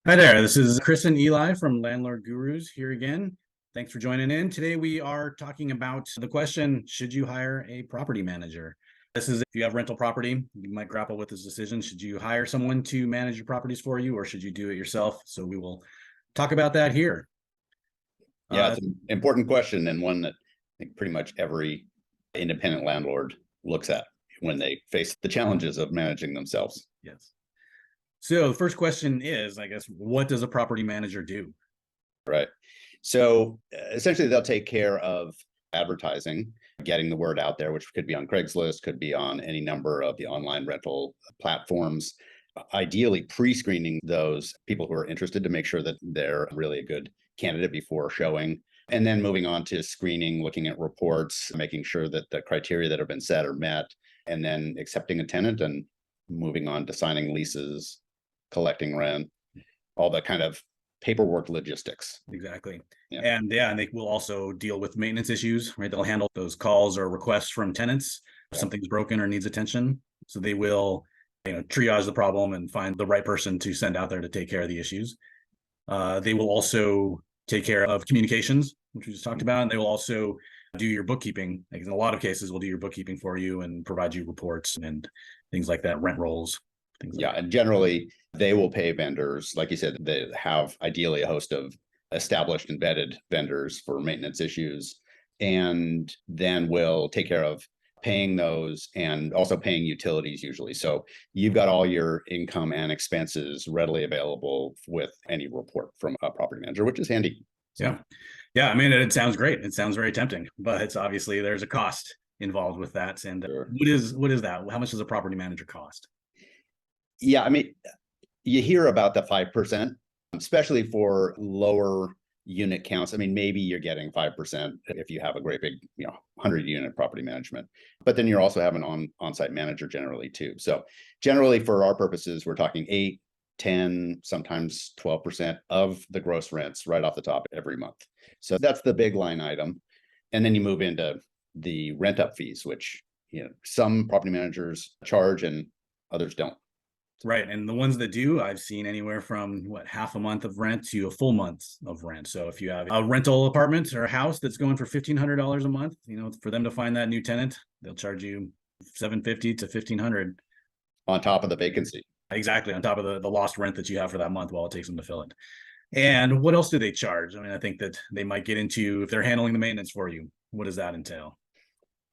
Hi there, this is Chris and Eli from Landlord Gurus here again. Thanks for joining in. Today we are talking about the question, should you hire a property manager? This is if you have rental property, you might grapple with this decision. Should you hire someone to manage your properties for you, or should you do it yourself? So we will talk about that here. Yeah, it's an important question, and one that I think pretty much every independent landlord looks at when they face the challenges of managing themselves. Yes. So the first question is, I guess, what does a property manager do? Right. So essentially, they'll take care of advertising, getting the word out there, which could be on Craigslist, could be on any number of the online rental platforms. Ideally, pre-screening those people who are interested to make sure that they're really a good candidate before showing. And then moving on to screening, looking at reports, making sure that the criteria that have been set are met, and then accepting a tenant and moving on to signing leases, collecting rent, all the kind of paperwork logistics. Exactly. Yeah. And they will also deal with maintenance issues, right? They'll handle those calls or requests from tenants if something's broken or needs attention. So they will, triage the problem and find the right person to send out there to take care of the issues. They will also take care of communications, which we just talked about. And they will also do your bookkeeping. Like in a lot of cases, will do your bookkeeping for you and provide you reports and things like that, rent rolls. Yeah, and generally they will pay vendors. Like you said, they have ideally a host of established embedded vendors for maintenance issues, and then will take care of paying those and also paying utilities usually. So you've got all your income and expenses readily available with any report from a property manager, which is handy. Yeah. Yeah. I mean, it sounds great. It sounds very tempting, but it's obviously there's a cost involved with that. And Sure. what is that? How much does a property manager cost? Yeah, I mean, you hear about the 5%, especially for lower unit counts. I mean, maybe you're getting 5% if you have a great big, 100-unit property management, but then you're also having on-site manager generally too. So generally for our purposes, we're talking 8, 10, sometimes 12% of the gross rents right off the top every month. So that's the big line item. And then you move into the rent up fees, which, some property managers charge and others don't. Right. And the ones that do, I've seen anywhere from half a month of rent to a full month of rent. So if you have a rental apartment or a house that's going for $1,500 a month, for them to find that new tenant, they'll charge you $750 to $1,500 on top of the vacancy. Exactly. On top of the lost rent that you have for that month while it takes them to fill it. And what else do they charge? I mean, I think that they might get into if they're handling the maintenance for you. What does that entail?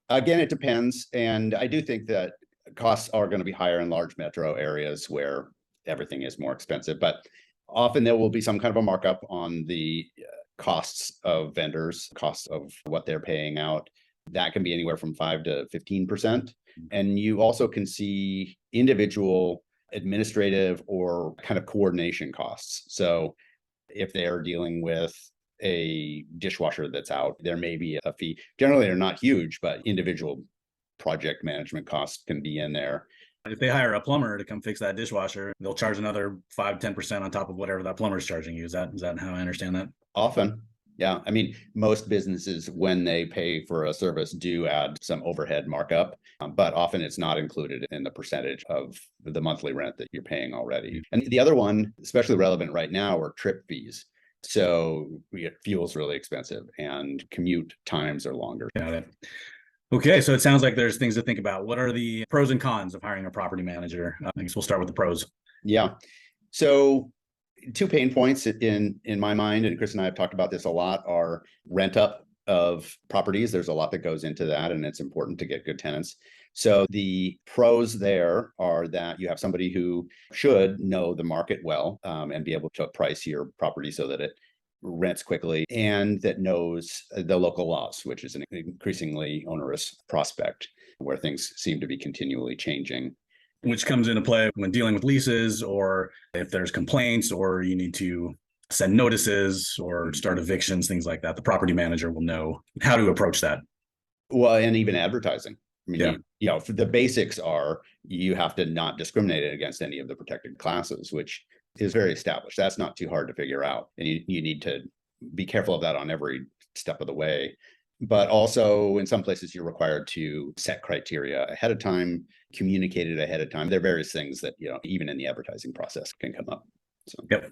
Again, it depends. And I do think that costs are going to be higher in large metro areas where everything is more expensive, but often there will be some kind of a markup on the costs of vendors, costs of what they're paying out. That can be anywhere from 5 to 15%. And you also can see individual administrative or kind of coordination costs. So if they are dealing with a dishwasher that's out, there may be a fee. Generally, they're not huge, but individual project management costs can be in there. If they hire a plumber to come fix that dishwasher, they'll charge another 5-10% on top of whatever that plumber is charging you. Is that how I understand that? Often. Yeah. I mean, most businesses, when they pay for a service, do add some overhead markup, but often it's not included in the percentage of the monthly rent that you're paying already. And the other one, especially relevant right now, are trip fees. So fuel's really expensive and commute times are longer. Got it. Okay, so it sounds like there's things to think about. What are the pros and cons of hiring a property manager? I guess we'll start with the pros. Yeah. So two pain points in my mind, and Chris and I have talked about this a lot, are rent up of properties. There's a lot that goes into that, and it's important to get good tenants. So the pros there are that you have somebody who should know the market well, and be able to price your property so that it rents quickly, and that knows the local laws, which is an increasingly onerous prospect where things seem to be continually changing. Which comes into play when dealing with leases, or if there's complaints, or you need to send notices or start evictions, things like that. The property manager will know how to approach that. Well, and even advertising. I mean, yeah. The basics are you have to not discriminate against any of the protected classes, which is very established. That's not too hard to figure out. And you need to be careful of that on every step of the way. But also in some places you're required to set criteria ahead of time, communicate it ahead of time. There are various things that, even in the advertising process can come up. So. Yep.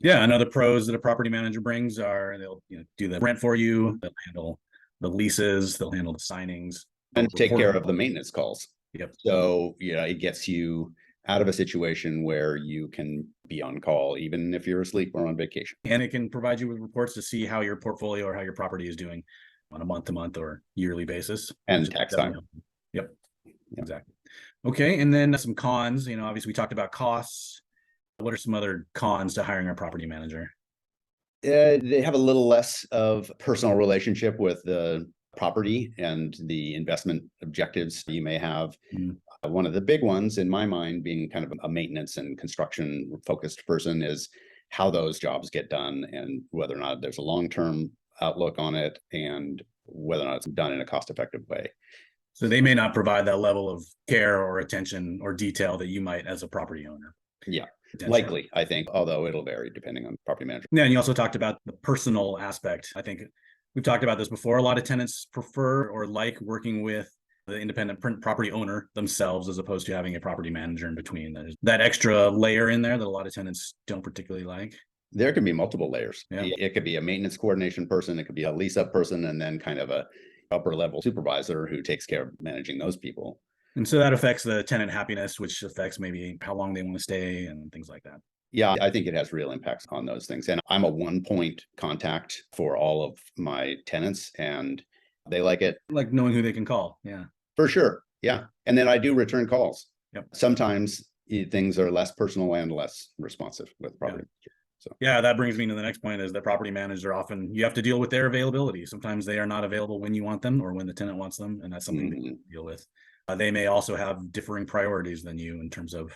Yeah, and other pros that a property manager brings are they'll do the rent for you, they'll handle the leases, they'll handle the signings, And they'll take report. care of the maintenance calls. Yep. So, it gets you out of a situation where you can be on call, even if you're asleep or on vacation. And it can provide you with reports to see how your portfolio or how your property is doing on a month-to-month or yearly basis. And which tax definitely time. helps. Yep. Exactly. Okay. And then some cons, obviously we talked about costs. What are some other cons to hiring a property manager? They have a little less of personal relationship with the property and the investment objectives you may have. Mhm. One of the big ones in my mind, being kind of a maintenance and construction focused person, is how those jobs get done and whether or not there's a long-term outlook on it and whether or not it's done in a cost-effective way. So they may not provide that level of care or attention or detail that you might as a property owner. Yeah, potentially. likely, I think, although it'll vary depending on property manager. Yeah, and you also talked about the personal aspect. I think we've talked about this before. A lot of tenants prefer or like working with the independent property owner themselves as opposed to having a property manager in between. There's that extra layer in there that a lot of tenants don't particularly like. There can be multiple layers. Yeah. It could be a maintenance coordination person, it could be a lease up person, and then kind of a upper level supervisor who takes care of managing those people. And so that affects the tenant happiness, which affects maybe how long they want to stay and things like that. Yeah, I think it has real impacts on those things. And I'm a one point contact for all of my tenants, and they like it. Like knowing who they can call. Yeah. For sure. Yeah. And then I do return calls. Yep. Sometimes things are less personal and less responsive with property. So yeah, that brings me to the next point is that property managers are often, you have to deal with their availability. Sometimes they are not available when you want them or when the tenant wants them. And that's something that you deal with. They may also have differing priorities than you in terms of,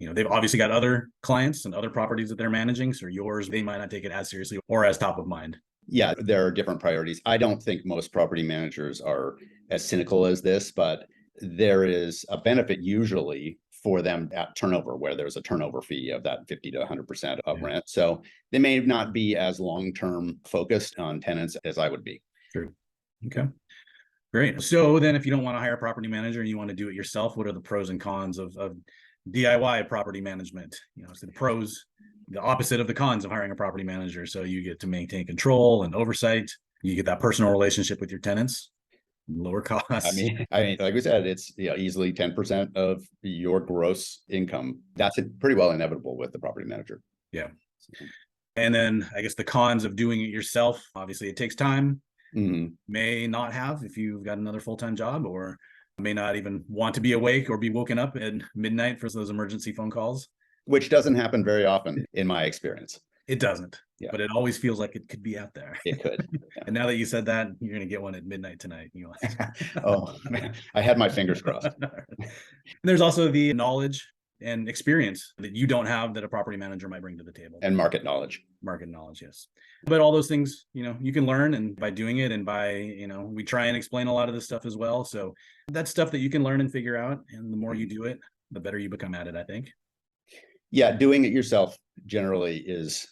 they've obviously got other clients and other properties that they're managing. So yours, they might not take it as seriously or as top of mind. Yeah, there are different priorities. I don't think most property managers are as cynical as this, but there is a benefit usually for them at turnover, where there's a turnover fee of that 50 to 100% of rent. So they may not be as long-term focused on tenants as I would be. True. Okay. Great. So then if you don't want to hire a property manager and you want to do it yourself, what are the pros and cons of DIY property management? So the pros, the opposite of the cons of hiring a property manager. So you get to maintain control and oversight. You get that personal relationship with your tenants, lower costs. I mean, like we said, it's easily 10% of your gross income. That's pretty well inevitable with the property manager. Yeah. And then I guess the cons of doing it yourself, obviously it takes time. May not have if you've got another full-time job, or may not even want to be awake or be woken up at midnight for those emergency phone calls. Which doesn't happen very often in my experience. It doesn't, but it always feels like it could be out there. It could. Yeah. And now that you said that, you're going to get one at midnight tonight. Oh, man, I had my fingers crossed. There's also the knowledge and experience that you don't have that a property manager might bring to the table. And market knowledge. Market knowledge, yes. But all those things, you can learn, and by doing it, and by, we try and explain a lot of this stuff as well. So that's stuff that you can learn and figure out. And the more you do it, the better you become at it, I think. Yeah, doing it yourself generally is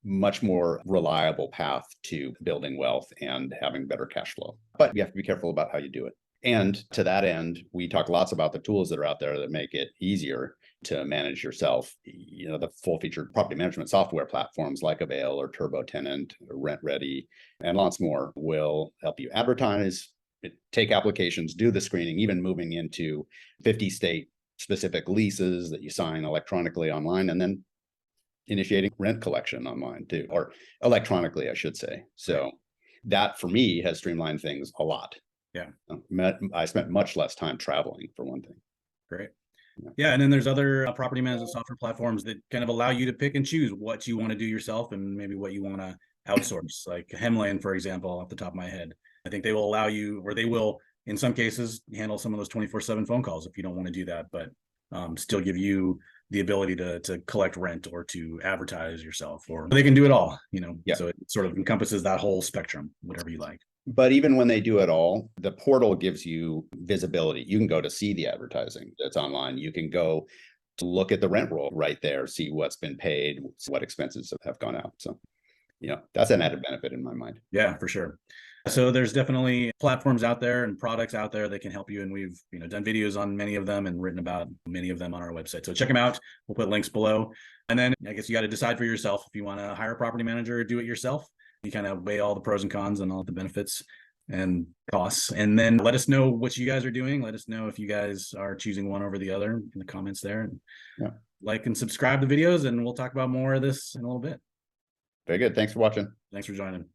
much more reliable path to building wealth and having better cash flow. But you have to be careful about how you do it. And to that end, we talk lots about the tools that are out there that make it easier to manage yourself. The full featured property management software platforms like Avail or TurboTenant or RentRedi and lots more will help you advertise, take applications, do the screening, even moving into 50 state specific leases that you sign electronically online, and then initiating rent collection online too, or electronically, I should say. So that for me has streamlined things a lot. Yeah. I spent much less time traveling, for one thing. Great. Yeah. And then there's other property management software platforms that kind of allow you to pick and choose what you want to do yourself and maybe what you want to outsource, like Hemlane, for example, off the top of my head. I think they will allow you, or they will, in some cases, handle some of those 24/7 phone calls if you don't want to do that, but still give you the ability to collect rent or to advertise yourself, or they can do it all, So it sort of encompasses that whole spectrum, whatever you like. But even when they do it all, the portal gives you visibility. You can go to see the advertising that's online. You can go to look at the rent roll right there, see what's been paid, what expenses have gone out. So, that's an added benefit in my mind. Yeah, for sure. So there's definitely platforms out there and products out there that can help you. And we've, done videos on many of them and written about many of them on our website. So check them out. We'll put links below. And then I guess you got to decide for yourself if you want to hire a property manager or do it yourself. You kind of weigh all the pros and cons and all the benefits and costs. And then let us know what you guys are doing. Let us know if you guys are choosing one over the other in the comments there. And like and subscribe to videos, and we'll talk about more of this in a little bit. Very good. Thanks for watching. Thanks for joining.